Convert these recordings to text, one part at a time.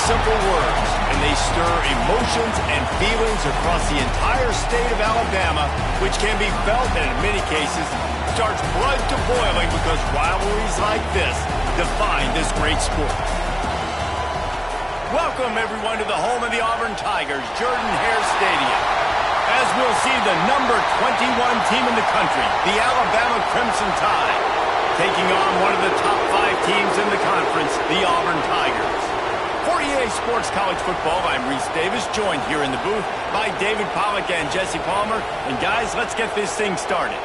simple words, and they stir emotions and feelings across the entire state of Alabama, which can be felt and in many cases starts blood to boiling because rivalries like this define this great sport. Welcome, everyone, to the home of the Auburn Tigers, Jordan-Hare Stadium. As we'll see the number 21 team in the country, the Alabama Crimson Tide, taking on one of the top 5 teams in the conference, the Auburn Tigers. For EA Sports College Football, I'm Reese Davis, joined here in the booth by David Pollack and Jesse Palmer. And guys, let's get this thing started.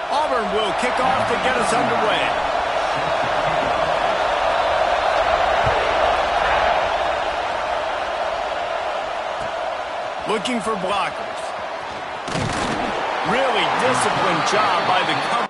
Auburn will kick off to get us underway. Looking for blockers. Really disciplined job by the company.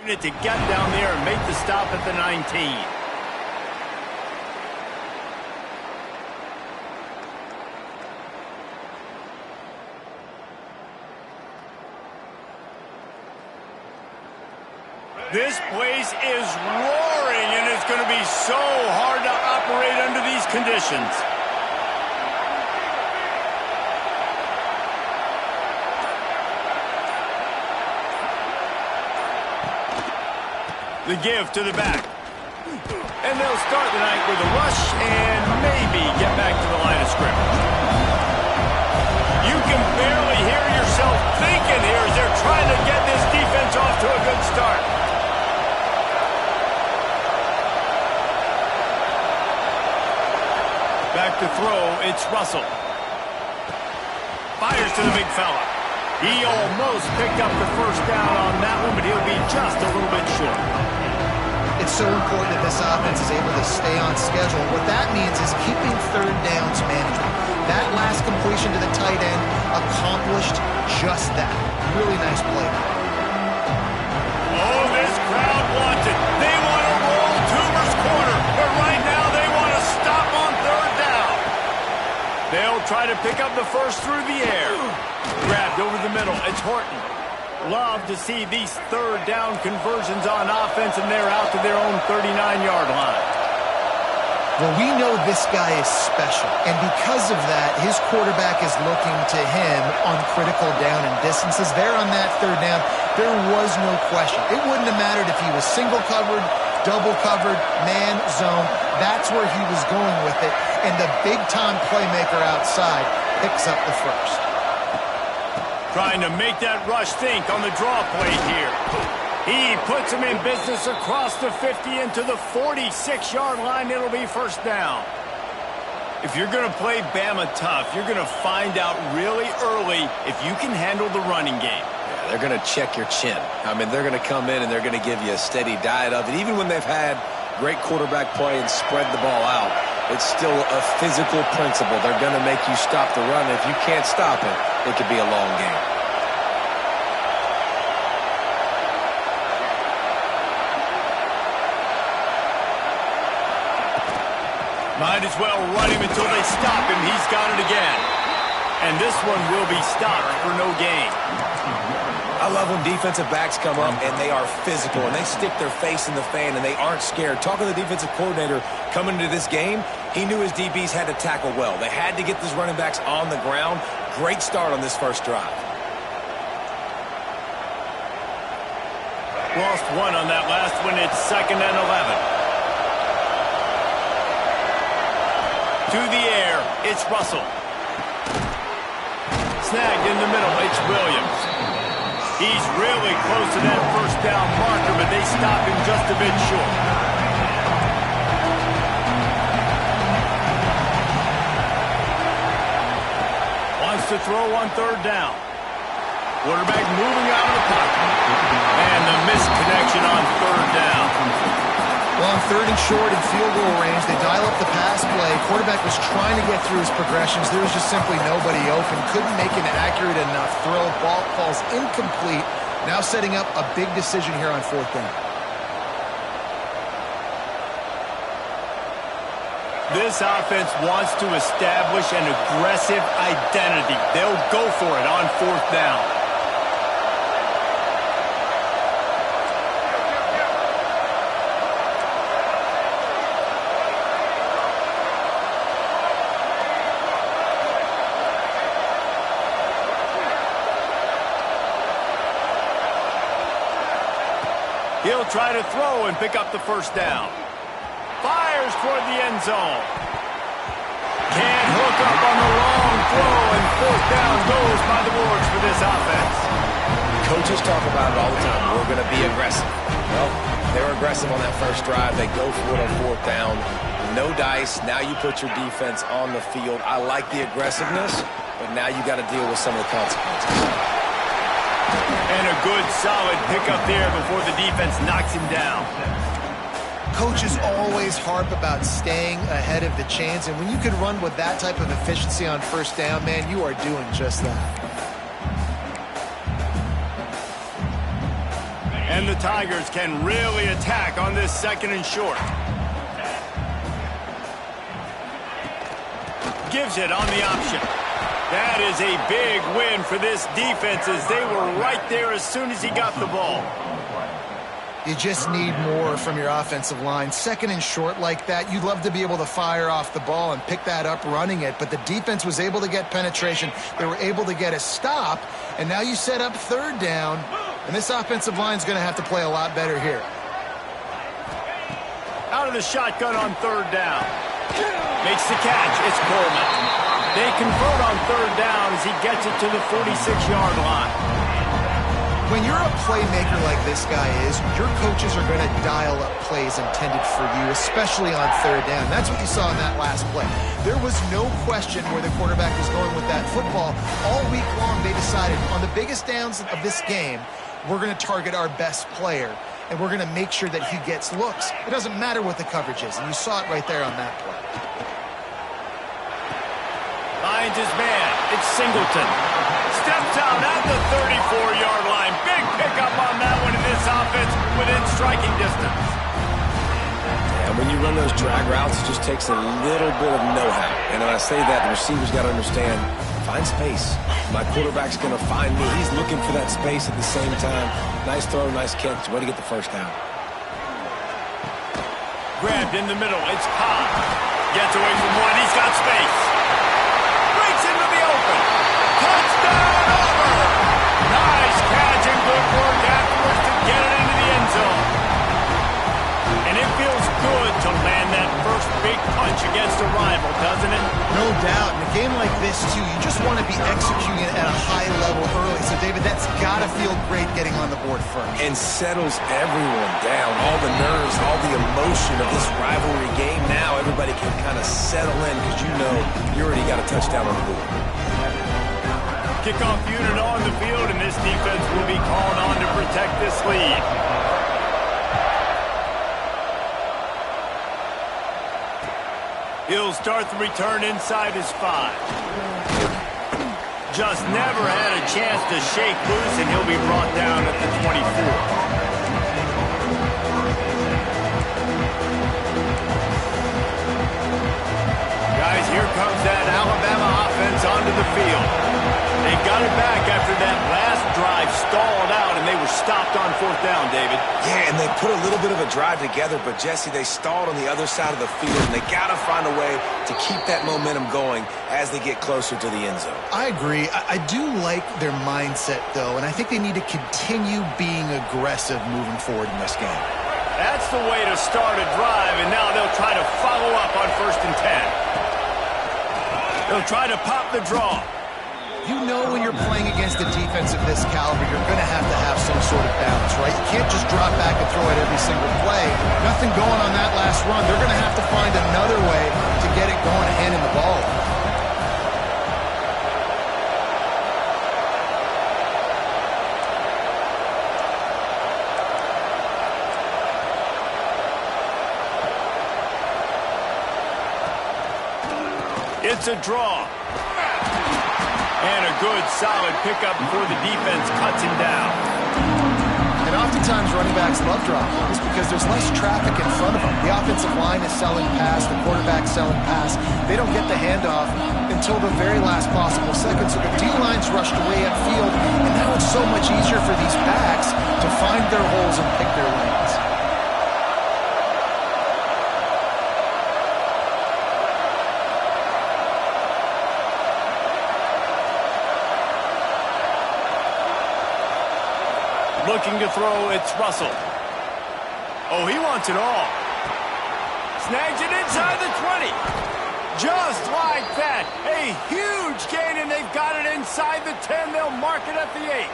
it to get down there and make the stop at the 19. This place is roaring, and it's going to be so hard to operate under these conditions. The give to the back. And they'll start the night with a rush and maybe get back to the line of scrimmage. You can barely hear yourself thinking here as they're trying to get this defense off to a good start. Back to throw, it's Russell. Fires to the big fella. He almost picked up the first down on that one, but he'll be just a little bit short. It's so important that this offense is able to stay on schedule. What that means is keeping third downs manageable. That last completion to the tight end accomplished just that. Really nice play. Oh, this crowd wants it. They want to roll Toomer's corner, but right now they want to stop on third down. They'll try to pick up the first through the air. Grabbed over the middle. It's Horton. Love to see these third down conversions on offense, and they're out to their own 39-yard line. Well, we know this guy is special, and because of that, his quarterback is looking to him on critical down and distances. There on that third down, there was no question. It wouldn't have mattered if he was single covered, double covered, man, zone. That's where he was going with it, and the big-time playmaker outside picks up the first. Trying to make that rush think on the draw play here. He puts him in business across the 50 into the 46-yard line. It'll be first down. If you're going to play Bama tough, you're going to find out really early if you can handle the running game. Yeah, they're going to check your chin. I mean, they're going to come in and they're going to give you a steady diet of it. Even when they've had great quarterback play and spread the ball out, it's still a physical principle. They're going to make you stop the run. If you can't stop it, it could be a long game. Might as well run him until they stop him. He's got it again. And this one will be stopped for no gain. I love when defensive backs come up and they are physical and they stick their face in the fan and they aren't scared. Talking to the defensive coordinator coming into this game, he knew his DBs had to tackle well. They had to get these running backs on the ground. Great start on this first drive. Lost one on that last one. It's 2nd and 11. To the air, it's Russell. Snagged in the middle, it's Williams. He's really close to that first down marker, but they stop him just a bit short. Wants to throw on third down. Quarterback moving out of the pocket. And the misconnection on third down. Well, on 3rd and short in field goal range, they dial up the pass play. Quarterback was trying to get through his progressions. There was just simply nobody open. Couldn't make an accurate enough throw. Ball falls incomplete. Now setting up a big decision here on 4th down. This offense wants to establish an aggressive identity. They'll go for it on 4th down. He'll try to throw and pick up the first down. Fires toward the end zone. Can't hook up on the long throw, and 4th down goes by the boards for this offense. Coaches talk about it all the time. We're going to be aggressive. Well, they were aggressive on that first drive. They go for it on 4th down. No dice. Now you put your defense on the field. I like the aggressiveness, but now you got to deal with some of the consequences. And a good, solid pickup there before the defense knocks him down. Coaches always harp about staying ahead of the chains, and when you can run with that type of efficiency on 1st down, man, you are doing just that. And And the Tigers can really attack on this 2nd and short. Gives it on the option. That is a big win for this defense as they were right there as soon as he got the ball. You just need more from your offensive line. 2nd and short like that, you'd love to be able to fire off the ball and pick that up running it, but the defense was able to get penetration. They were able to get a stop, and now you set up 3rd down, and this offensive line is going to have to play a lot better here. Out of the shotgun on 3rd down. Makes the catch. It's Coleman. They convert on 3rd down as he gets it to the 46-yard line. When you're a playmaker like this guy is, your coaches are going to dial up plays intended for you, especially on 3rd down. That's what you saw in that last play. There was no question where the quarterback was going with that football. All week long, they decided on the biggest downs of this game, we're going to target our best player, and we're going to make sure that he gets looks. It doesn't matter what the coverage is, and you saw it right there on that play. Finds his man. It's Singleton. Steps out at the 34-yard line. Big pickup on that one in this offense within striking distance. And when you run those drag routes, it just takes a little bit of know-how. And when I say that, the receiver's got to understand, find space. My quarterback's going to find me. He's looking for that space at the same time. Nice throw, nice catch. Way to get the 1st down. Grabbed in the middle. It's Cobb. Gets away from one. He's got space. Breaks into the open. Touchdown, Auburn! Nice catch and good work afterwards to get it into the end zone. And it feels good to land that first big punch against a rival, doesn't it? No doubt. In a game like this, too, you just want to be executing it at a high level early. So, David, that's got to feel great getting on the board first. And settles everyone down. All the nerves, all the emotion of this rivalry game. Now everybody can kind of settle in because you know you already got a touchdown on the board. Kickoff unit on the field, and this defense will be called on to protect this lead. He'll start the return inside his 5. Just never had a chance to shake loose, and he'll be brought down at the 24. Guys, here comes that Alabama offense onto the field. They got it back after that last drive stalled out, and they were stopped on 4th down, David. Yeah, and they put a little bit of a drive together, but, Jesse, they stalled on the other side of the field, and they got to find a way to keep that momentum going as they get closer to the end zone. I agree. I do like their mindset, though, and I think they need to continue being aggressive moving forward in this game. That's the way to start a drive, and now they'll try to follow up on 1st and 10. They'll try to pop the draw. You know when you're playing against a defense of this caliber, you're going to have some sort of balance, right? You can't just drop back and throw it every single play. Nothing going on that last run. They're going to have to find another way to get it going and handing the ball. It's a draw. And a good, solid pickup before the defense cuts him down. And oftentimes running backs love drop just because there's less traffic in front of them. The offensive line is selling pass, the quarterback's selling pass. They don't get the handoff until the very last possible second. So the D-line's rushed away upfield, and now it's so much easier for these backs to find their holes and pick their lanes. Looking to throw, it's Russell. Oh, he wants it all. Snags it inside the 20. Just like that. A huge gain, and they've got it inside the 10. They'll mark it at the 8.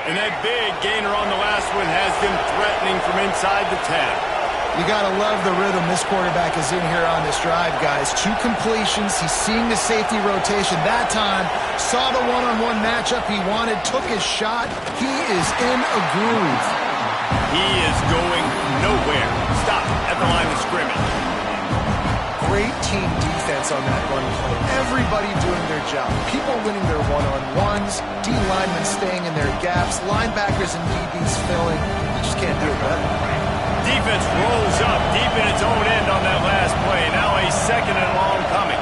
And that big gainer on the last one has them threatening from inside the 10. You got to love the rhythm this quarterback is in here on this drive, guys. 2 completions. He's seeing the safety rotation that time. Saw the one-on-one matchup he wanted, took his shot. He is in a groove. He is going nowhere. Stop at the line of scrimmage. Great team defense on that run play. Everybody doing their job. People winning their one-on-ones, D-linemen staying in their gaps, linebackers and DBs filling. You just can't do it better. Defense rolls up deep in its own end on that last play. Now a second and long coming.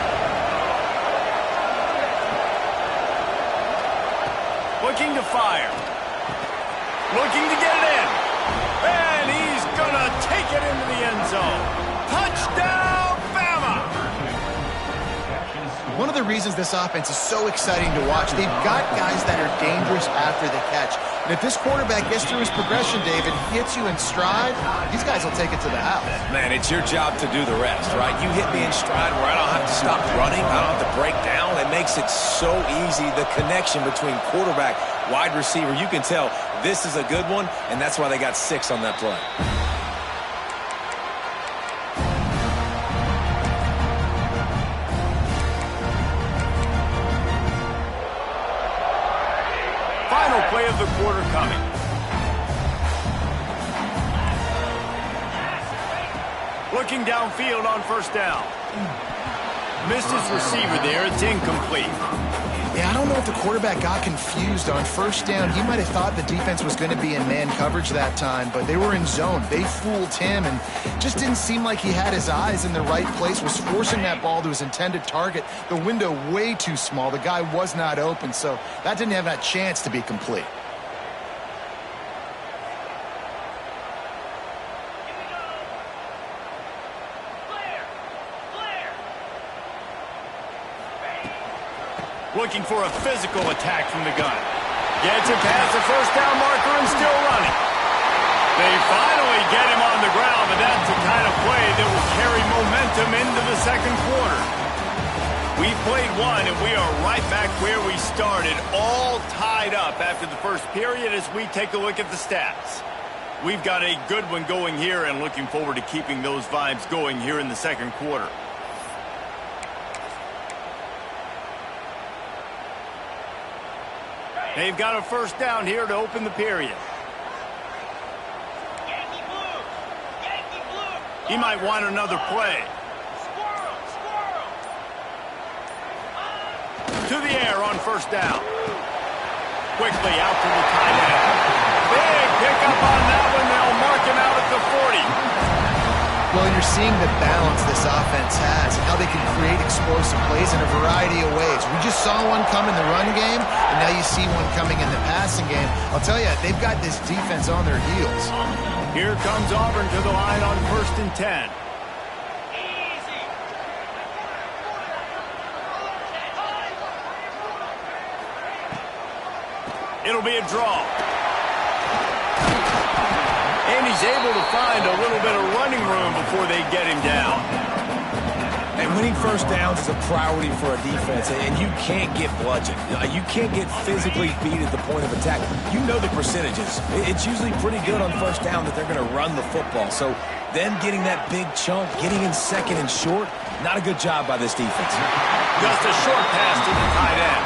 Looking to fire. Looking to get it in. And he's going to take it into the end zone. Touchdown, Bama! One of the reasons this offense is so exciting to watch, they've got guys that are dangerous after the catch. And if this quarterback gets through his progression, David, hits you in stride, these guys will take it to the house. Man, it's your job to do the rest, right? You hit me in stride where I don't have to stop running. I don't have to break down. It makes it so easy, the connection between quarterback, wide receiver. You can tell this is a good one, and that's why they got 6 on that play. Final play of the quarter coming. Looking downfield on first down. Missed his receiver there. It's incomplete. Yeah, I don't know if the quarterback got confused on first down. He might have thought the defense was going to be in man coverage that time, but they were in zone. They fooled him and just didn't seem like he had his eyes in the right place, was forcing that ball to his intended target. The window way too small. The guy was not open, so that didn't have that chance to be complete. Looking for a physical attack from the gun. Gets it past the first down marker and still running. They finally get him on the ground, but that's the kind of play that will carry momentum into the second quarter. We played one, and we are right back where we started, all tied up after the first period as we take a look at the stats. We've got a good one going here and looking forward to keeping those vibes going here in the second quarter. They've got a first down here to open the period. Yankee blue. Yankee blue. He might want another play. Squirrel. Squirrel. To the air on first down. Quickly out to the tight end. Big pickup on that one. They'll mark him out at the 40. Well, you're seeing the balance this offense has and how they can create explosive plays in a variety of ways. We just saw one come in the run game, and now you see one coming in the passing game. I'll tell you, they've got this defense on their heels. Here comes Auburn to the line on 1st and 10. Easy. It'll be a draw. And he's able to find a little bit of running room before they get him down. And winning first downs is a priority for a defense, and you can't get bludgeoned. You can't get physically beat at the point of attack. You know the percentages. It's usually pretty good on first down that they're going to run the football. So them getting that big chunk, getting in second and short, not a good job by this defense. Just a short pass to the tight end.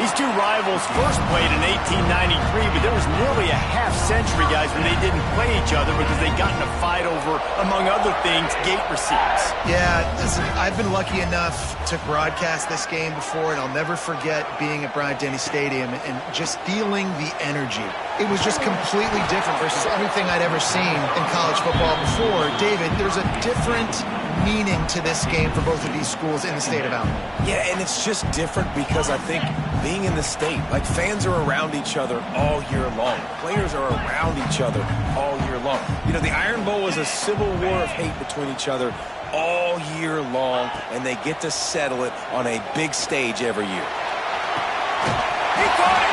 These two rivals first played in 1893, but there was nearly a half-century, guys, when they didn't play each other because they got in a fight over, among other things, gate receipts. Yeah, listen, I've been lucky enough to broadcast this game before, and I'll never forget being at Bryant-Denny Stadium and just feeling the energy. It was just completely different versus anything I'd ever seen in college football before. David, there's a different meaning to this game for both of these schools in the state of Alabama. Yeah, and it's just different because I think being in the state, like fans are around each other all year long. Players are around each other all year long. You know, the Iron Bowl is a civil war of hate between each other all year long, and they get to settle it on a big stage every year. He caught it.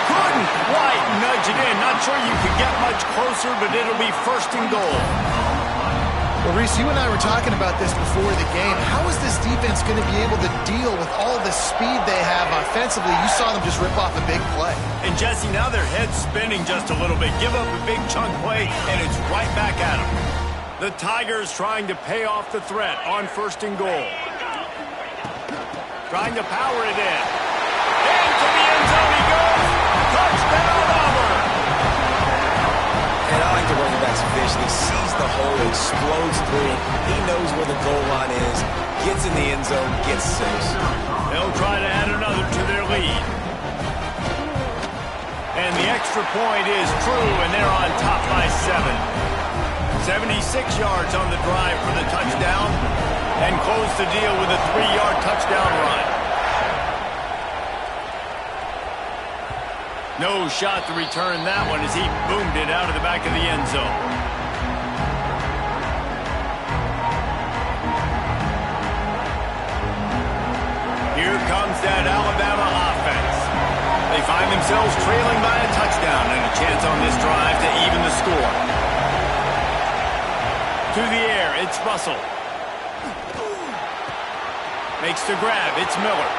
Couldn't quite nudge it in. Not sure you could get much closer, but it'll be 1st and goal. Well, Reese, you and I were talking about this before the game. How is this defense going to be able to deal with all the speed they have offensively? You saw them just rip off a big play. And, Jesse, now their head's spinning just a little bit. Give up a big chunk play, and it's right back at them. The Tigers trying to pay off the threat on 1st and goal. Trying to power it in. Into the end zone he goes. Touchdown, Auburn. And I like the running back's vision. He sees the hole, explodes through it. He knows where the goal line is, gets in the end zone, gets 6. They'll try to add another to their lead. And the extra point is true, and they're on top by 7. 76 yards on the drive for the touchdown, and close the deal with a 3-yard touchdown run. No shot to return that one as he boomed it out of the back of the end zone. Here comes that Alabama offense. They find themselves trailing by a touchdown and a chance on this drive to even the score. To the air, it's Russell. Makes the grab, it's Miller.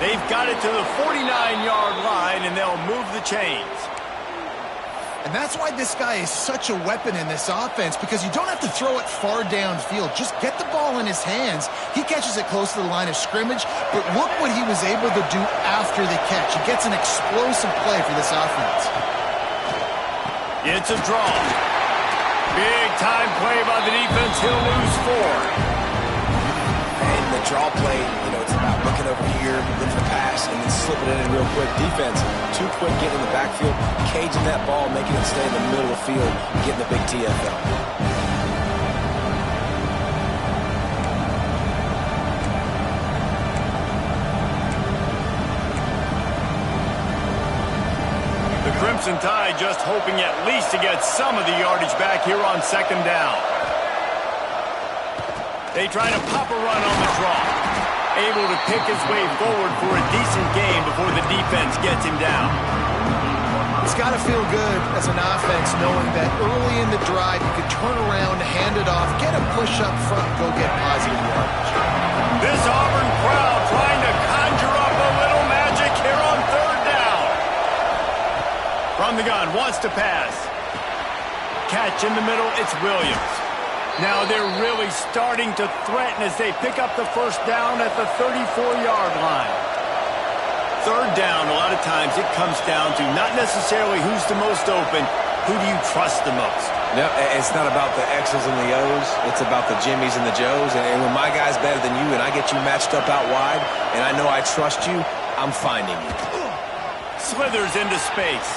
They've got it to the 49-yard line, and they'll move the chains. And that's why this guy is such a weapon in this offense, because you don't have to throw it far downfield. Just get the ball in his hands. He catches it close to the line of scrimmage, but look what he was able to do after the catch. He gets an explosive play for this offense. It's a draw. Big time play by the defense. He'll lose 4. And the draw play, it's about looking over here, looking for the pass, and then slipping it in real quick. Defense, too quick getting in the backfield, caging that ball, making it stay in the middle of the field, getting the big TFL. The Crimson Tide just hoping at least to get some of the yardage back here on 2nd down. They try to pop a run on the draw. Able to pick his way forward for a decent gain before the defense gets him down. It's got to feel good as an offense knowing that early in the drive you could turn around, hand it off, get a push up front, go get positive yardage. This Auburn crowd trying to conjure up a little magic here on 3rd down. From the gun, wants to pass. Catch in the middle, it's Williams. Now they're really starting to threaten as they pick up the 1st down at the 34-yard line. 3rd down, a lot of times it comes down to not necessarily who's the most open, who do you trust the most? No, it's not about the X's and the O's. It's about the Jimmies and the Joes. And when my guy's better than you and I get you matched up out wide and I know I trust you, I'm finding you. Slithers into space.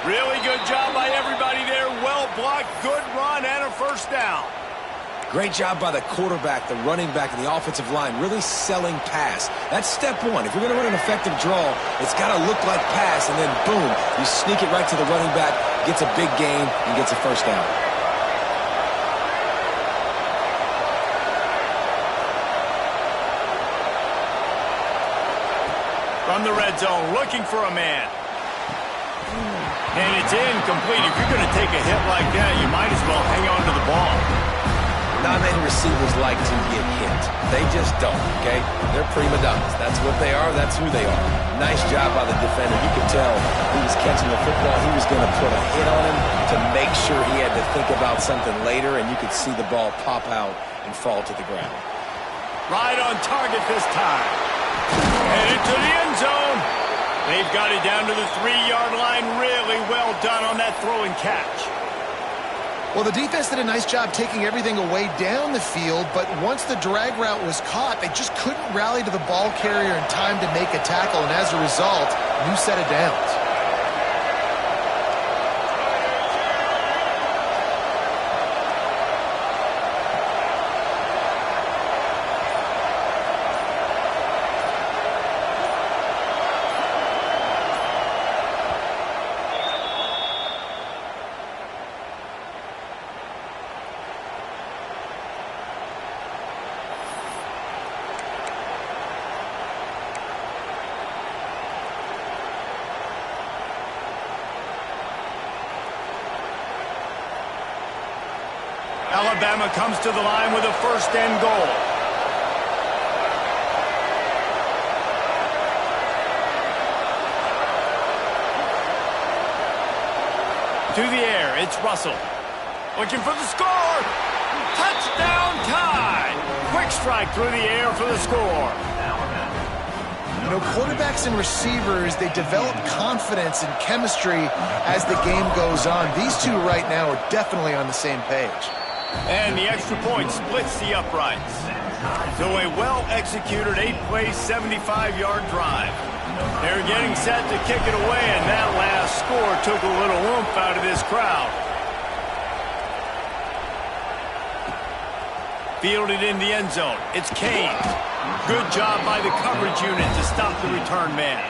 Really good job by everybody there. Well blocked, good run, and a 1st down. Great job by the quarterback, the running back, and the offensive line. Really selling pass. That's step 1. If you're going to run an effective draw, it's got to look like pass, and then boom, you sneak it right to the running back, gets a big gain, and gets a 1st down. From the red zone, looking for a man. And it's incomplete. If you're going to take a hit like that, you might as well hang on to the ball. Not many receivers like to get hit. They just don't, okay? They're prima donnas. That's what they are. That's who they are. Nice job by the defender. You could tell he was catching the football. He was going to put a hit on him to make sure he had to think about something later, and you could see the ball pop out and fall to the ground. Right on target this time. Headed to the end zone. They've got it down to the 3-yard line. Really well done on that throw and catch. Well, the defense did a nice job taking everything away down the field, but once the drag route was caught, they just couldn't rally to the ball carrier in time to make a tackle, and as a result, new set of downs. Alabama comes to the line with a 1st and goal. To the air, it's Russell. Looking for the score. Touchdown Tide. Quick strike through the air for the score. You know, quarterbacks and receivers, they develop confidence and chemistry as the game goes on. These two right now are definitely on the same page. And the extra point splits the uprights. So a well-executed 8-play, 75-yard drive. They're getting set to kick it away, and that last score took a little oomph out of this crowd. Fielded in the end zone. It's Kane. Good job by the coverage unit to stop the return man.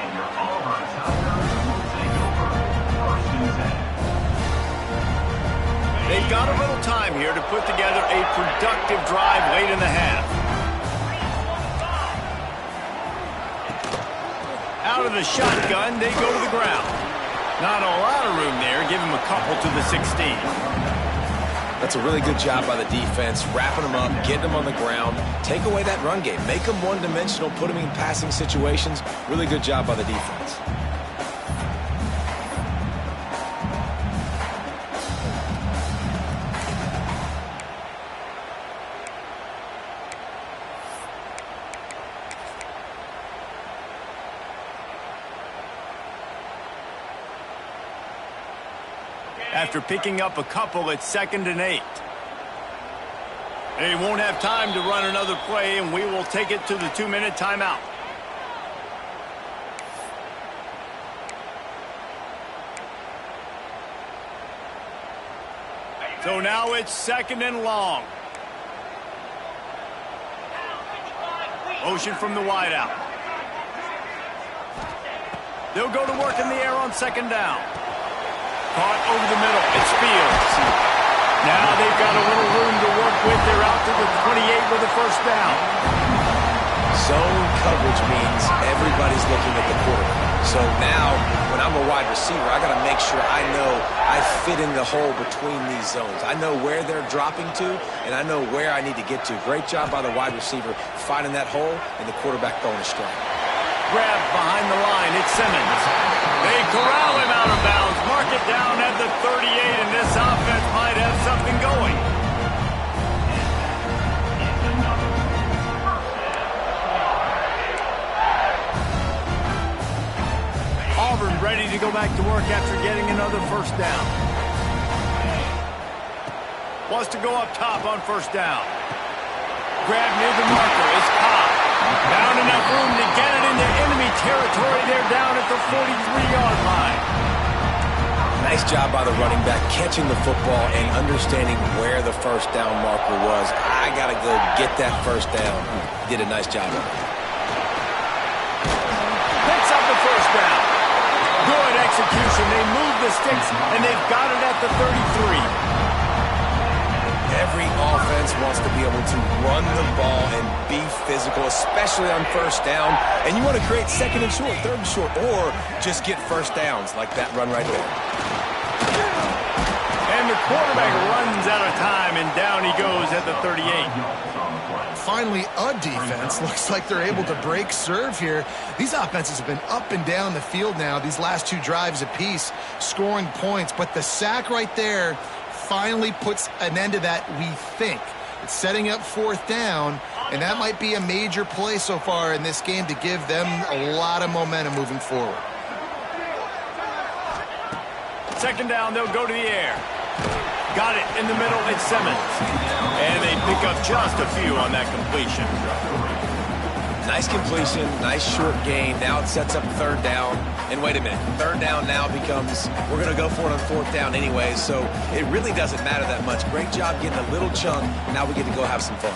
They've got a little time here to put together a productive drive late in the half. Out of the shotgun, they go to the ground. Not a lot of room there. Give him a couple to the 16. That's a really good job by the defense, wrapping them up, getting them on the ground, take away that run game, make them one-dimensional, put them in passing situations. Really good job by the defense. After picking up a couple, it's 2nd and 8. They won't have time to run another play, and we will take it to the 2-minute timeout. So now it's 2nd and long. Motion from the wideout. They'll go to work in the air on 2nd down. Caught over the middle. It's Fields. Now they've got a little room to work with. They're out to the 28 with a first down. Zone coverage means everybody's looking at the quarterback. So now, when I'm a wide receiver, I got to make sure I know I fit in the hole between these zones. I know where they're dropping to, and I know where I need to get to. Great job by the wide receiver finding that hole, and the quarterback throwing a strike. Grab behind the line. It's Simmons. They corral him out of bounds. Mark it down at the 38, and this offense might have something going. Auburn ready to go back to work after getting another first down. Wants to go up top on first down. Grab near the marker is Cobb. Found enough room to get it into enemy territory. They're down at the 43-yard line. Nice job by the running back catching the football and understanding where the first down marker was. I got to go get that first down. Did a nice job of it. Picks up the first down. Good execution. They move the sticks, and they've got it at the 33. Every offense wants to be able to run the ball and be physical, especially on first down. And you want to create 2nd and short, 3rd and short, or just get first downs like that run right there. And the quarterback runs out of time, and down he goes at the 38. Finally, a defense. Looks like they're able to break serve here. These offenses have been up and down the field now, these last 2 drives apiece, scoring points. But the sack right there finally puts an end to that, we think. It's setting up 4th down, and that might be a major play so far in this game to give them a lot of momentum moving forward. 2nd down, they'll go to the air. Got it in the middle, it's Simmons. And they pick up just a few on that completion. Nice completion, nice short gain. Now it sets up 3rd down. And wait a minute, 3rd down now becomes, we're going to go for it on 4th down anyway, so it really doesn't matter that much. Great job getting a little chunk. Now we get to go have some fun.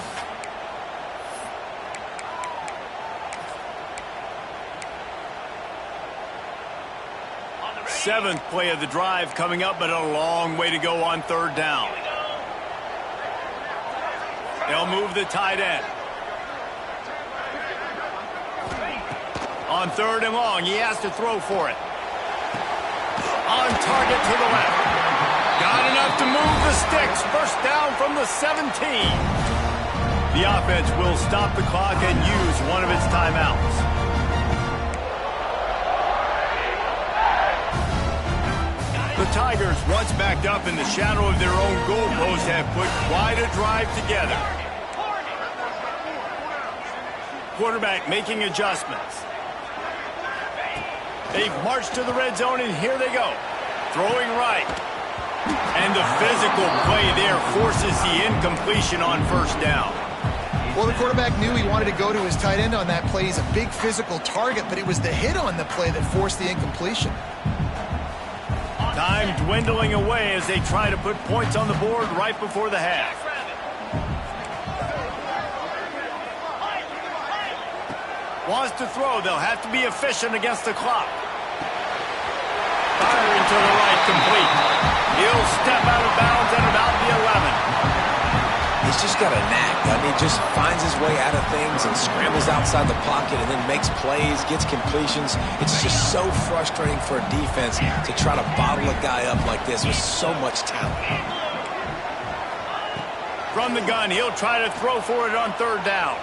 Seventh play of the drive coming up, but a long way to go on 3rd down. They'll move the tight end. On 3rd and long, he has to throw for it. On target to the left. Got enough to move the sticks. First down from the 17. The offense will stop the clock and use one of its timeouts. The Tigers, once backed up in the shadow of their own goalpost, have put quite a drive together. Quarterback making adjustments. They've marched to the red zone, and here they go. Throwing right. And the physical play there forces the incompletion on first down. Well, the quarterback knew he wanted to go to his tight end on that play. He's a big physical target, but it was the hit on the play that forced the incompletion. Time dwindling away as they try to put points on the board right before the half. Wants to throw. They'll have to be efficient against the clock. Firing to the right, complete. He'll step out of bounds at about the 11. He's just got a knack. I mean, just finds his way out of things and scrambles outside the pocket and then makes plays, gets completions. It's just so frustrating for a defense to try to bottle a guy up like this with so much talent. From the gun, he'll try to throw for it on third down.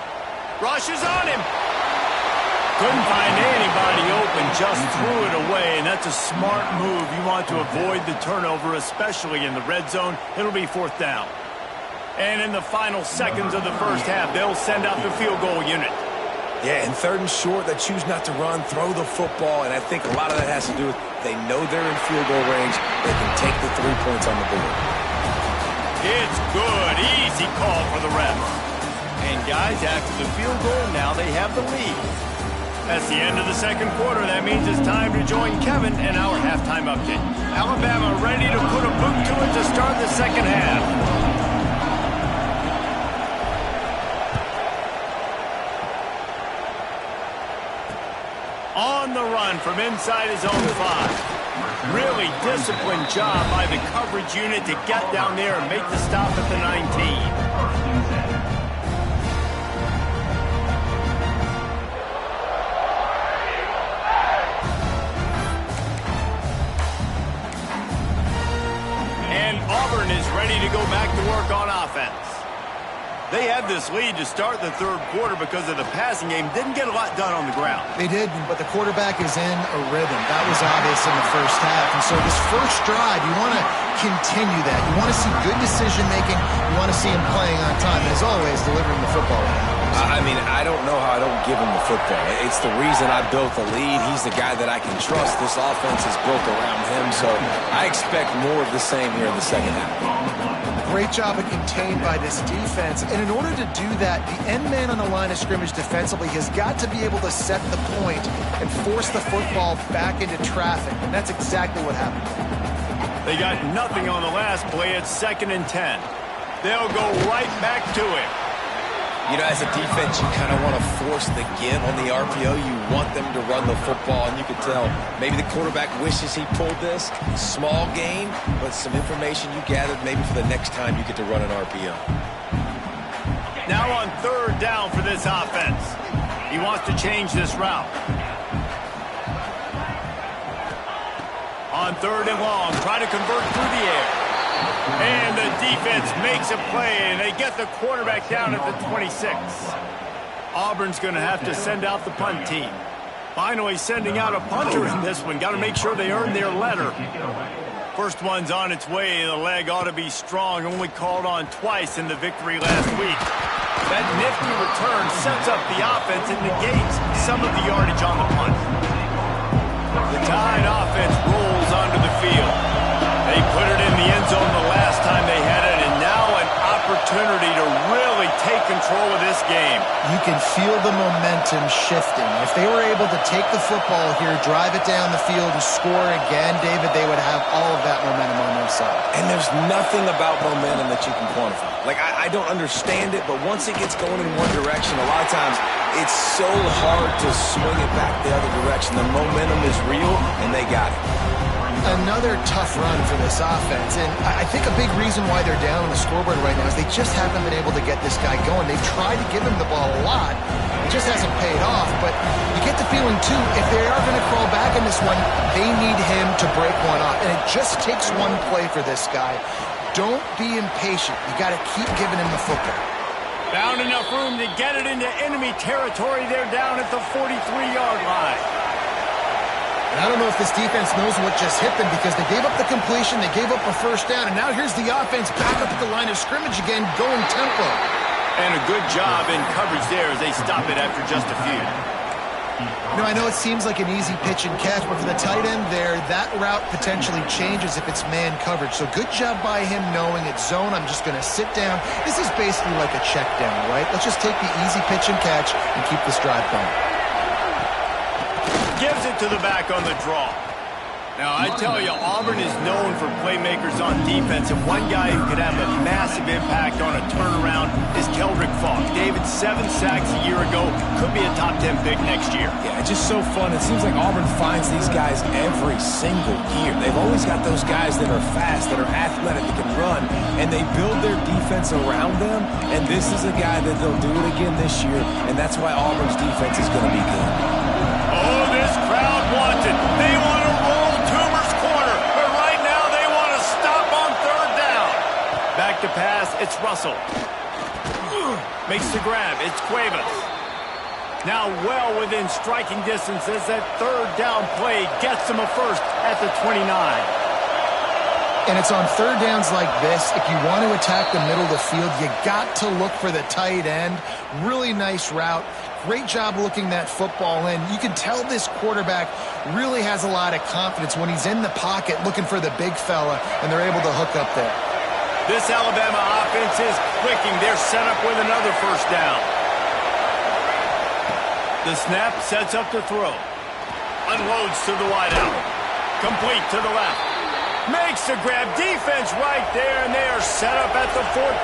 Rushes on him. Couldn't find anybody open, just threw it away, and that's a smart move. You want to avoid the turnover, especially in the red zone. It'll be fourth down. And in the final seconds of the first half, they'll send out the field goal unit. Yeah, and third and short, they choose not to run, throw the football, and I think a lot of that has to do with they know they're in field goal range. They can take the 3 points on the board. It's good. Easy call for the refs. And guys, after the field goal, now they have the lead. That's the end of the second quarter. That means it's time to join Kevin in our halftime update. Alabama ready to put a boot to it to start the second half. On the run from inside his own 5. Really disciplined job by the coverage unit to get down there and make the stop at the 19. Auburn is ready to go back to work on offense. They had this lead to start the third quarter because of the passing game. Didn't get a lot done on the ground. They did, but the quarterback is in a rhythm. That was obvious in the first half. And so this first drive, you want to continue that. You want to see good decision-making. You want to see him playing on time. And as always, delivering the football. I mean, I don't know how I don't give him the football. It's the reason I built the lead. He's the guy that I can trust. This offense is built around him, so I expect more of the same here in the second half. Great job of contained by this defense. And in order to do that, the end man on the line of scrimmage defensively has got to be able to set the point and force the football back into traffic. And that's exactly what happened. They got nothing on the last play. It's 2nd and 10. They'll go right back to it. You know, as a defense, you kind of want to force the give on the RPO. You want them to run the football, and you can tell maybe the quarterback wishes he pulled this. Small gain, but some information you gathered maybe for the next time you get to run an RPO. Now on third down for this offense. He wants to change this route. On third and long, try to convert through the air. And the defense makes a play, and they get the quarterback down at the 26. Auburn's going to have to send out the punt team. Finally sending out a punter in this one. Got to make sure they earn their letter. First one's on its way. The leg ought to be strong. Only called on twice in the victory last week. That nifty return sets up the offense and negates some of the yardage on the punt. The Tide offense rolls onto the field. They put it in the end zone the last time they had it, and now an opportunity to really take control of this game. You can feel the momentum shifting. If they were able to take the football here, drive it down the field, and score again, David, they would have all of that momentum on their side. And there's nothing about momentum that you can quantify. Like, I don't understand it, but once it gets going in one direction, a lot of times it's so hard to swing it back the other direction. The momentum is real, and they got it. Another tough run for this offense, and I think a big reason why they're down on the scoreboard right now is they just haven't been able to get this guy going. They've tried to give him the ball a lot. It just hasn't paid off, but you get the feeling, too, if they are going to crawl back in this one, they need him to break one off, and it just takes one play for this guy. Don't be impatient. You got to keep giving him the football. Found enough room to get it into enemy territory. They're down at the 43-yard line. And I don't know if this defense knows what just hit them because they gave up the completion, they gave up a first down, and now here's the offense back up at the line of scrimmage again, going tempo. And a good job in coverage there as they stop it after just a few. No, I know it seems like an easy pitch and catch, but for the tight end there, that route potentially changes if it's man coverage. So good job by him knowing it's zone. I'm just going to sit down. This is basically like a check down, right? Let's just take the easy pitch and catch and keep this drive going. Gives it to the back on the draw. Now, I tell you, Auburn is known for playmakers on defense, and one guy who could have a massive impact on a turnaround is Keldrick Falk. David, 7 sacks a year ago, could be a top 10 pick next year. Yeah, it's just so fun. It seems like Auburn finds these guys every single year. They've always got those guys that are fast, that are athletic, that can run, and they build their defense around them, and this is a guy that they'll do it again this year, and that's why Auburn's defense is going to be good. Oh, this crowd wants it. They want to roll Toomer's corner, but right now they want to stop on 3rd down. Back to pass, it's Russell. Makes the grab, it's Cuevas. Now well within striking distance as that 3rd down play gets them a first at the 29. And it's on 3rd downs like this. If you want to attack the middle of the field, you got to look for the tight end. Really nice route. Great job looking that football in. You can tell this quarterback really has a lot of confidence when he's in the pocket looking for the big fella, and they're able to hook up there. This Alabama offense is clicking. They're set up with another first down. The snap sets up the throw. Unloads to the wideout. Complete to the left. Makes the grab. Defense right there, and they are set up at the 14.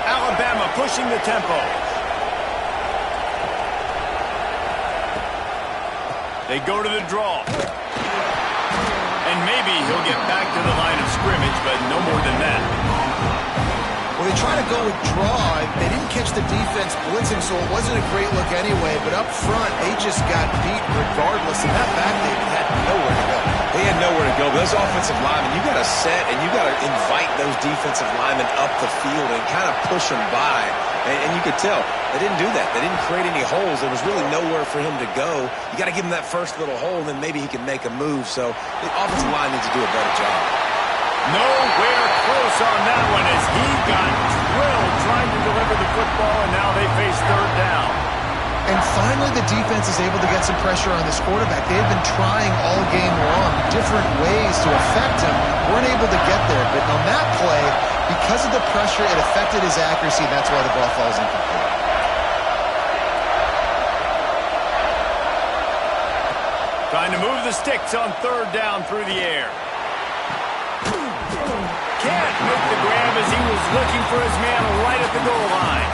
Alabama pushing the tempo. They go to the draw. And maybe he'll get back to the line of scrimmage, but no more than that. Well, they try to go with draw. They didn't catch the defense blitzing, so it wasn't a great look anyway. But up front, they just got beat regardless. And that back, they had nowhere to go. They had nowhere to go. But those offensive linemen, you got to set and you got to invite those defensive linemen up the field and kind of push them by. And you could tell they didn't do that. They didn't create any holes. There was really nowhere for him to go. You got to give him that first little hole, and then maybe he can make a move. So the offensive line needs to do a better job. Nowhere close on that one as he got drilled trying to deliver the football, and now they face 3rd down. And finally, the defense is able to get some pressure on this quarterback. They had been trying all game long, different ways to affect him. Weren't able to get there. But on that play, because of the pressure, it affected his accuracy, and that's why the ball falls incomplete. Trying to move the sticks on 3rd down through the air. Can't make the grab as he was looking for his man right at the goal line.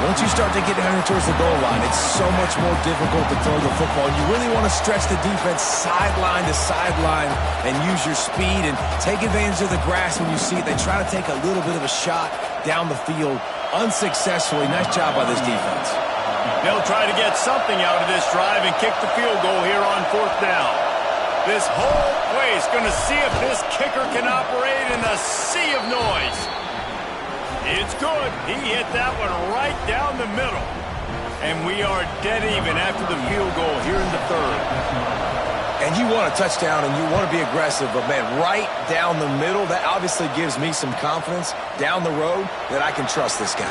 Once you start to get down towards the goal line, it's so much more difficult to throw the football. You really want to stretch the defense sideline to sideline and use your speed and take advantage of the grass when you see it. They try to take a little bit of a shot down the field unsuccessfully. Nice job by this defense. They'll try to get something out of this drive and kick the field goal here on 4th down. This whole place going to see if this kicker can operate in a sea of noise. It's good. He hit that one right down the middle. And we are dead even after the field goal here in the 3rd. And you want a touchdown and you want to be aggressive, but man, right down the middle, that obviously gives me some confidence down the road that I can trust this guy.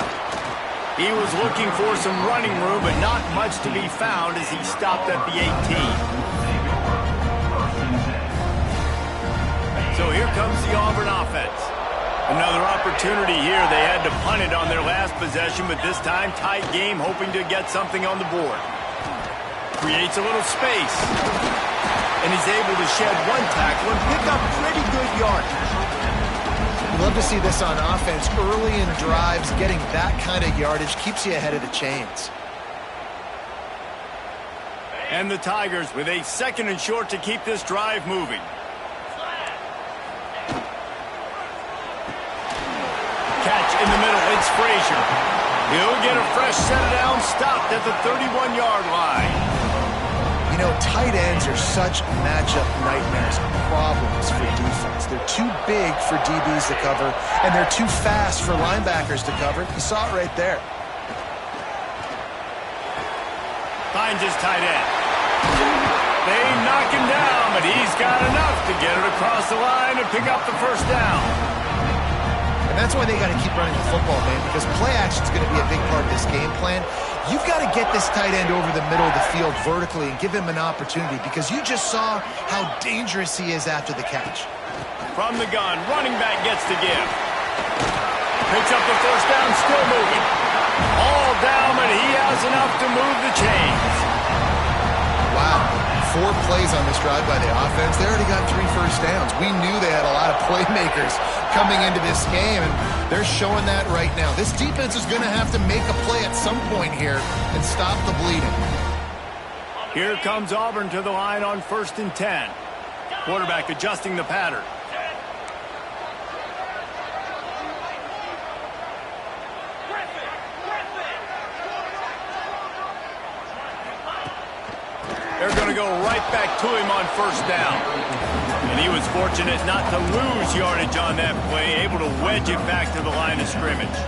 He was looking for some running room, but not much to be found as he stopped at the 18. So here comes the Auburn offense. Another opportunity here. They had to punt it on their last possession, but this time tight game, hoping to get something on the board. Creates a little space. And he's able to shed one tackle and pick up pretty good yardage. Love to see this on offense. Early in drives, getting that kind of yardage keeps you ahead of the chains. And the Tigers with a 2nd and short to keep this drive moving. Catch in the middle, it's Frazier. He'll get a fresh set of down, stopped at the 31-yard line. You know, tight ends are such matchup nightmares and problems for defense. They're too big for DBs to cover, and they're too fast for linebackers to cover. You saw it right there. Finds his tight end. They knock him down, but he's got enough to get it across the line and pick up the first down. And that's why they got to keep running the football, man, because play action is going to be a big part of this game plan. You've got to get this tight end over the middle of the field vertically and give him an opportunity because you just saw how dangerous he is after the catch. From the gun, running back gets the give. Picks up the first down, still moving. All down, but he has enough to move the chains. Wow. 4 plays on this drive by the offense. They already got 3 first downs. We knew they had a lot of playmakers coming into this game, and they're showing that right now. This defense is going to have to make a play at some point here and stop the bleeding. Here comes Auburn to the line on 1st and 10. Quarterback adjusting the pattern. They're going to go right back to him on 1st down. And he was fortunate not to lose yardage on that play, able to wedge it back to the line of scrimmage.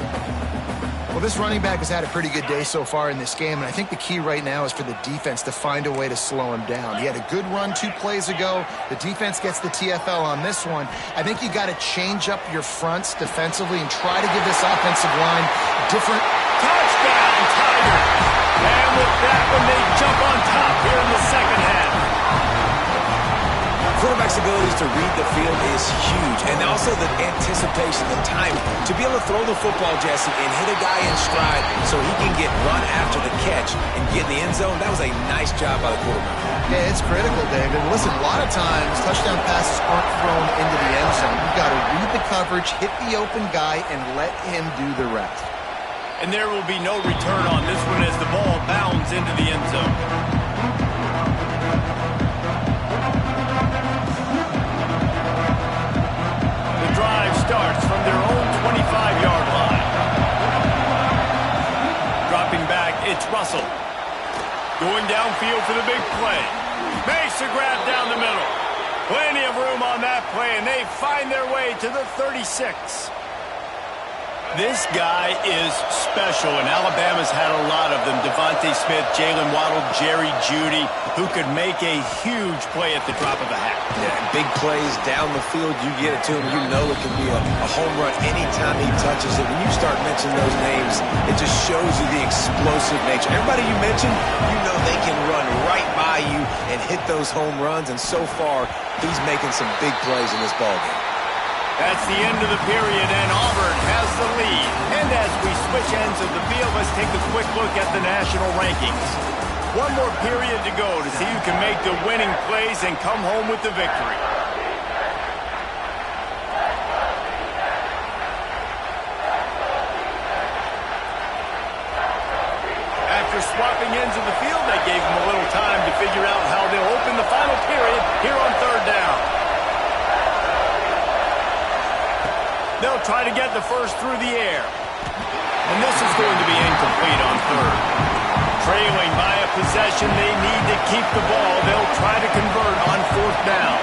Well, this running back has had a pretty good day so far in this game, and I think the key right now is for the defense to find a way to slow him down. He had a good run 2 plays ago. The defense gets the TFL on this one. I think you got to change up your fronts defensively and try to give this offensive line different. Touchdown, Tigers! And with that one, they jump on top here in the second half. Quarterback's abilities to read the field is huge, and also the anticipation, the timing. To be able to throw the football, Jesse, and hit a guy in stride so he can get run after the catch and get in the end zone, that was a nice job by the quarterback. Yeah, it's critical, David. Listen, a lot of times touchdown passes aren't thrown into the end zone. You've got to read the coverage, hit the open guy, and let him do the rest. And there will be no return on this one as the ball bounds into the end zone. The drive starts from their own 25-yard line. Dropping back, it's Russell. Going downfield for the big play. Makes a grab down the middle. Plenty of room on that play, and they find their way to the 36. This guy is special, and Alabama's had a lot of them. Devontae Smith, Jalen Waddle, Jerry Jeudy, who could make a huge play at the drop of a hat. Yeah, big plays down the field, you get it to him, you know it can be a home run anytime he touches it. When you start mentioning those names, it just shows you the explosive nature. Everybody you mentioned, you know they can run right by you and hit those home runs, and so far, he's making some big plays in this ballgame. That's the end of the period, and Auburn has the lead. And as we switch ends of the field, let's take a quick look at the national rankings. One more period to go to see who can make the winning plays and come home with the victory. After swapping ends of the field, they gave them a little time to figure out how they'll open the final period here on 3rd down. They'll try to get the first through the air. And this is going to be incomplete on 3rd. Trailing by a possession, they need to keep the ball. They'll try to convert on 4th down.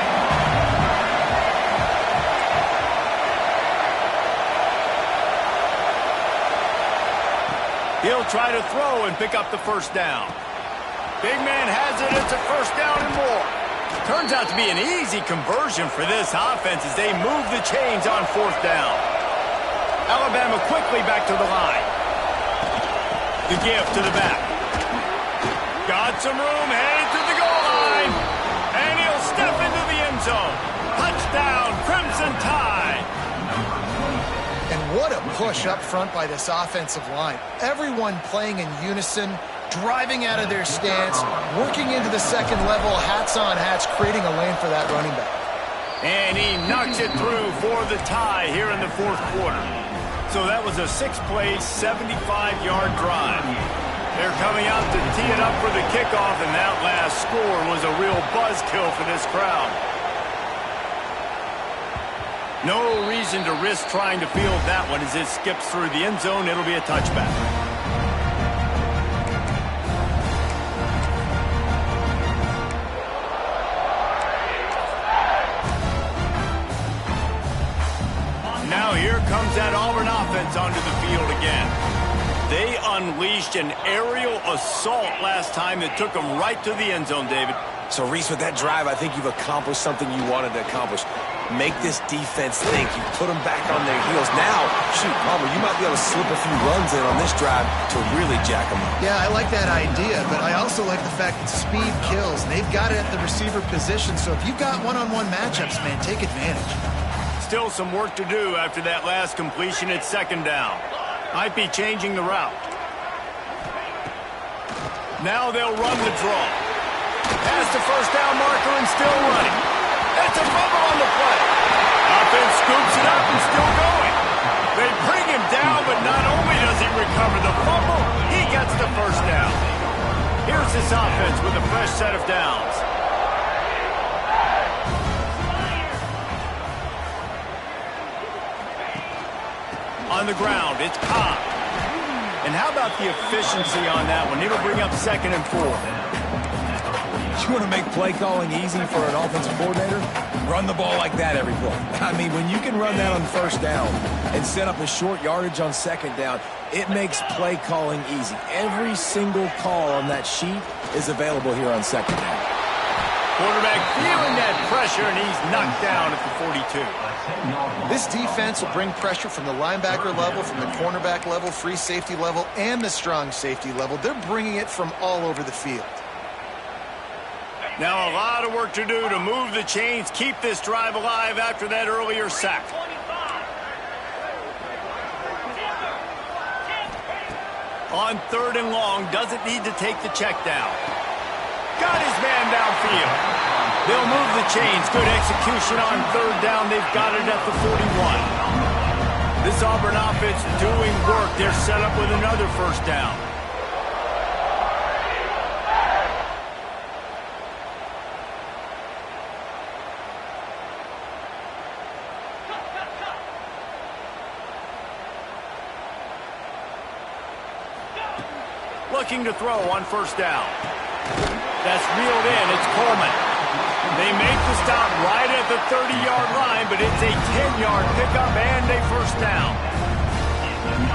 He'll try to throw and pick up the first down. Big man has it. It's a first down and more. Turns out to be an easy conversion for this offense as they move the chains on 4th down. Alabama quickly back to the line. The give to the back. Got some room, headed to the goal line. And he'll step into the end zone. Touchdown, Crimson Tide. And what a push up front by this offensive line. Everyone playing in unison, driving out of their stance, working into the second level, hats on hats, creating a lane for that running back. And he knocks it through for the tie here in the 4th quarter. So that was a 6-play, 75-yard drive. They're coming out to tee it up for the kickoff, and that last score was a real buzzkill for this crowd. No reason to risk trying to field that one as it skips through the end zone. It'll be a touchback. Now here comes that Auburn offense onto the field again. They unleashed an aerial assault last time that took them right to the end zone, David. So, Reese, with that drive, I think you've accomplished something you wanted to accomplish. Make this defense think. You put them back on their heels. Now, shoot, Palmer, you might be able to slip a few runs in on this drive to really jack them up. Yeah, I like that idea, but I also like the fact that speed kills. And they've got it at the receiver position, so if you've got one-on-one matchups, man, take advantage. Still some work to do after that last completion at second down. Might be changing the route. Now they'll run the draw. Past the first down marker and still running. That's a fumble on the play. Offense scoops it up and still going. They bring him down, but not only does he recover the fumble, he gets the first down. Here's this offense with a fresh set of downs. On the ground, it's Cobb. And how about the efficiency on that one? It'll bring up 2nd and 4. You want to make play calling easy for an offensive coordinator? Run the ball like that every play. I mean, when you can run that on first down and set up a short yardage on second down, it makes play calling easy. Every single call on that sheet is available here on second down. Quarterback feeling that pressure, and he's knocked down at the 42. This defense will bring pressure from the linebacker level, from the cornerback level, free safety level, and the strong safety level. They're bringing it from all over the field. Now a lot of work to do to move the chains, keep this drive alive after that earlier sack. On 3rd and long, doesn't need to take the check down. Got his man downfield. They'll move the chains. Good execution on 3rd down. They've got it at the 41. This Auburn offense doing work. They're set up with another first down. Looking to throw on 1st down. That's reeled in. It's Coleman. They make the stop right at the 30-yard line, but it's a 10-yard pickup and a first down.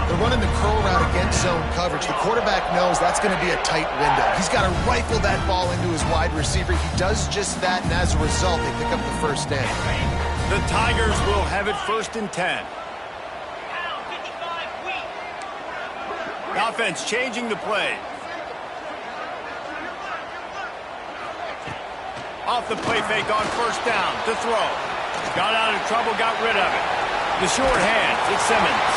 They're running the curl route against zone coverage. The quarterback knows that's going to be a tight window. He's got to rifle that ball into his wide receiver. He does just that, and as a result, they pick up the first down. The Tigers will have it 1st and 10. Offense changing the play. Off the play fake on 1st down to throw. Got out of trouble, got rid of it. The short hands, it's Simmons.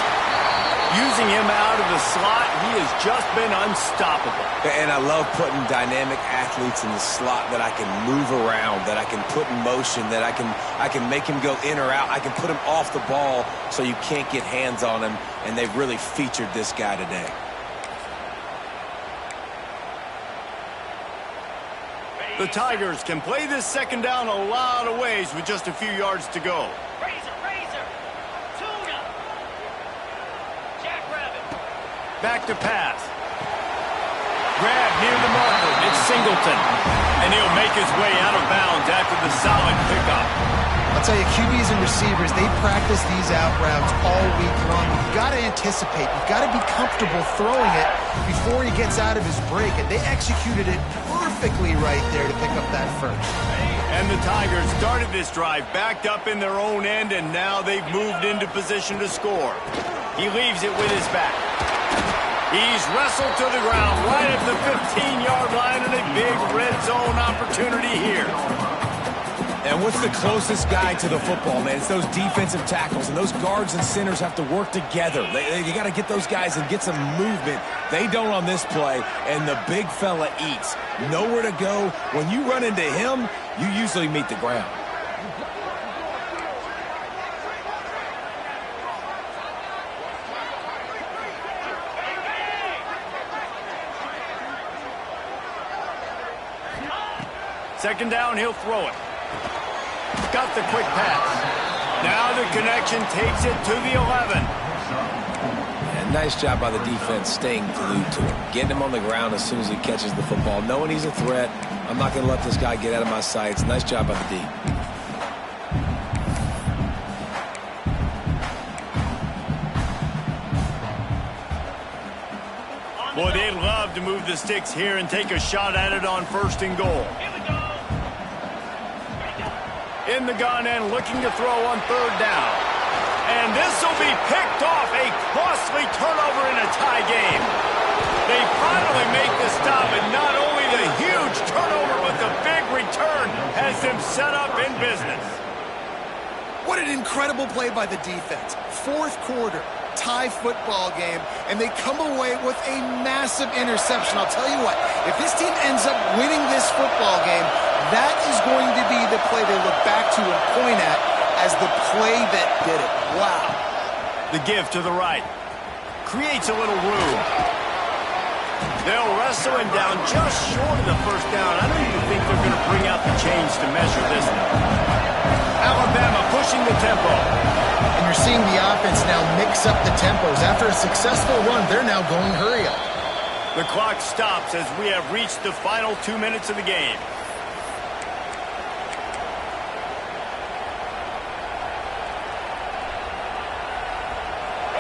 Using him out of the slot, he has just been unstoppable. And I love putting dynamic athletes in the slot that I can move around, that I can put in motion, that I can make him go in or out. I can put him off the ball so you can't get hands on him, and they've really featured this guy today. The Tigers can play this 2nd down a lot of ways with just a few yards to go. Razor, tuna, jackrabbit. Back to pass. Grab near the marker. It's Singleton. And he'll make his way out of bounds after the solid pickup. I'll tell you, QBs and receivers, they practice these out routes all week long. You've got to anticipate. You've got to be comfortable throwing it before he gets out of his break. And they executed it perfectly right there to pick up that first. And the Tigers started this drive backed up in their own end, and now they've moved into position to score. He leaves it with his back. He's wrestled to the ground right at the 15-yard line, and a big red zone opportunity here. And what's the closest guy to the football, man? It's those defensive tackles, and those guards and centers have to work together. You got to get those guys and get some movement. They don't on this play, and the big fella eats. Nowhere to go. When you run into him, you usually meet the ground. Second down, he'll throw it. Got the quick pass. Now the connection takes it to the 11. And nice job by the defense staying glued to him. Getting him on the ground as soon as he catches the football. Knowing he's a threat. I'm not going to let this guy get out of my sights. Nice job by the D. Boy, they'd love to move the sticks here and take a shot at it on 1st and goal. Here we go. in the gun and looking to throw on third down. And this will be picked off, a costly turnover in a tie game. They finally make the stop, and not only the huge turnover, but the big return has them set up in business. What an incredible play by the defense. Fourth quarter, tie football game, and they come away with a massive interception. I'll tell you what, if this team ends up winning this football game, that is going to be the play they look back to and point at as the play that did it. Wow. The give to the right. Creates a little room. They'll wrestle him down just short of the first down. I don't even think they're going to bring out the chains to measure this one. Alabama pushing the tempo. And you're seeing the offense now mix up the tempos. After a successful run, they're now going hurry up. The clock stops as we have reached the final 2 minutes of the game.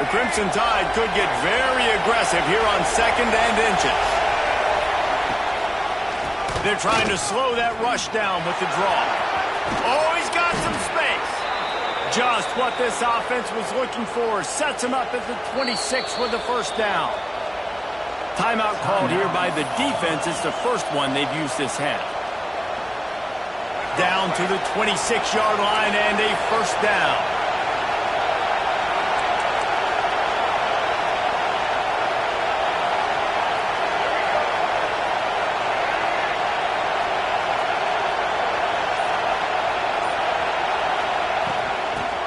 The Crimson Tide could get very aggressive here on 2nd and inches. They're trying to slow that rush down with the draw. Oh, he's got some space. Just what this offense was looking for. Sets him up at the 26 with the first down. Timeout called here by the defense. It's the first one they've used this half. Down to the 26-yard line and a first down.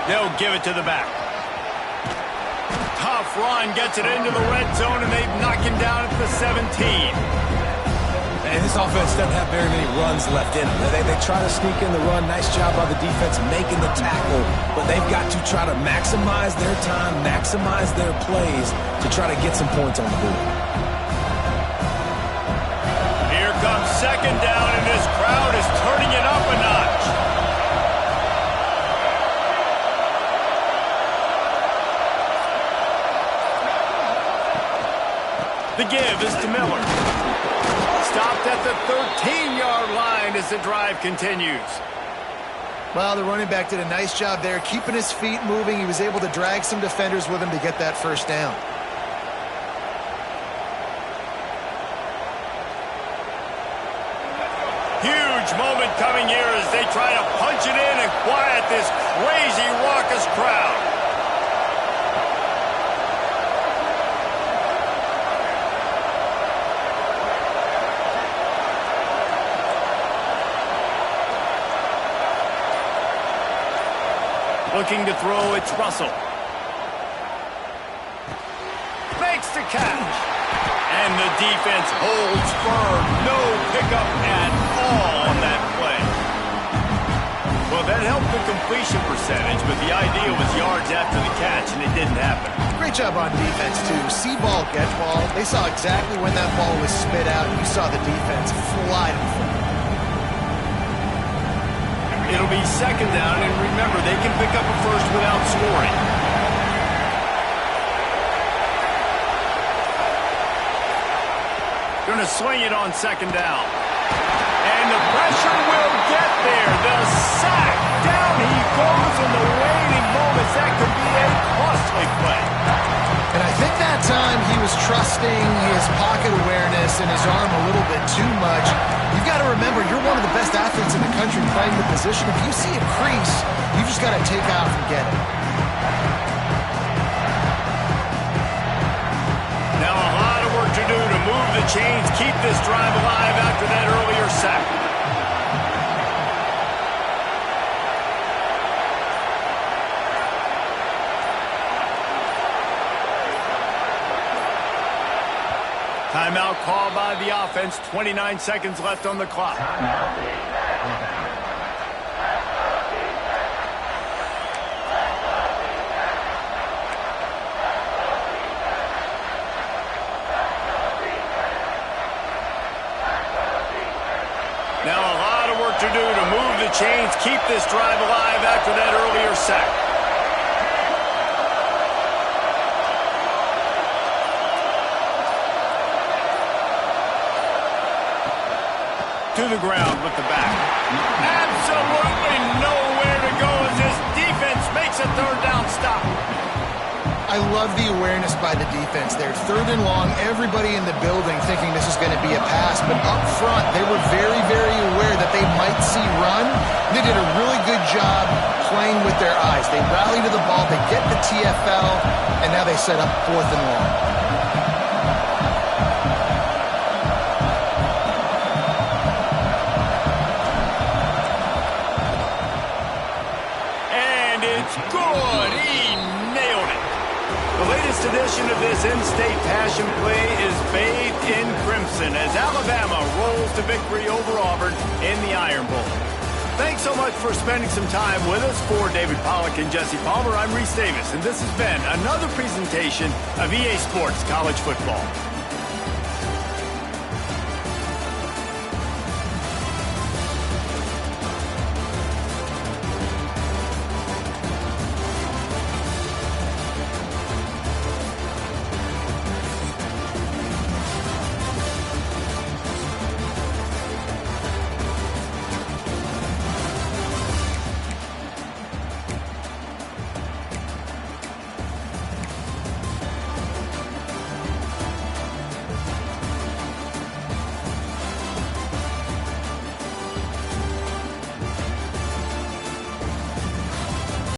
They'll give it to the back. Tough run, gets it into the red zone, and they knock him down at the 17. And this offense doesn't have very many runs left in them. They try to sneak in the run. Nice job by the defense making the tackle. But they've got to try to maximize their time, maximize their plays to try to get some points on the board. Here comes 2nd down, and this crowd is turning it up a notch. The give is to Miller. Stopped at the 13-yard line as the drive continues. Well, the running back did a nice job there, keeping his feet moving. He was able to drag some defenders with him to get that first down. Huge moment coming here as they try to punch it in and quiet this crazy, raucous crowd. Looking to throw, it's Russell. Makes the catch. And the defense holds firm. No pickup at all on that play. Well, that helped the completion percentage, but the idea was yards after the catch, and it didn't happen. Great job on defense, too. See ball, get ball. They saw exactly when that ball was spit out, and you saw the defense fly to the foot. It'll be 2nd down, and remember, they can pick up a first without scoring. Going to swing it on 2nd down. And the pressure will get there. The sack. Down he goes in the waning moments. That could be a costly play. And I think that time he was trusting his pocket awareness and his arm a little bit too much. You've got to remember, you're one of the best athletes in the country playing the position. If you see a crease, you just got to take off and get it. Now a lot of work to do to move the chains, keep this drive alive after that earlier sack. Timeout called by the offense. 29 seconds left on the clock. Now a lot of work to do to move the chains, keep this drive alive after that earlier sack. To the ground with the back. Absolutely no I love the awareness by the defense there. 3rd and long, everybody in the building thinking this is going to be a pass, but up front, they were very, very aware that they might see run. They did a really good job playing with their eyes. They rally to the ball, they get the TFL, and now they set up 4th and long. Good. He nailed it. The latest edition of this in-state passion play is bathed in crimson as Alabama rolls to victory over Auburn in the Iron Bowl. Thanks so much for spending some time with us. For David Pollack and Jesse Palmer, I'm Reese Davis, and this has been another presentation of EA Sports College Football.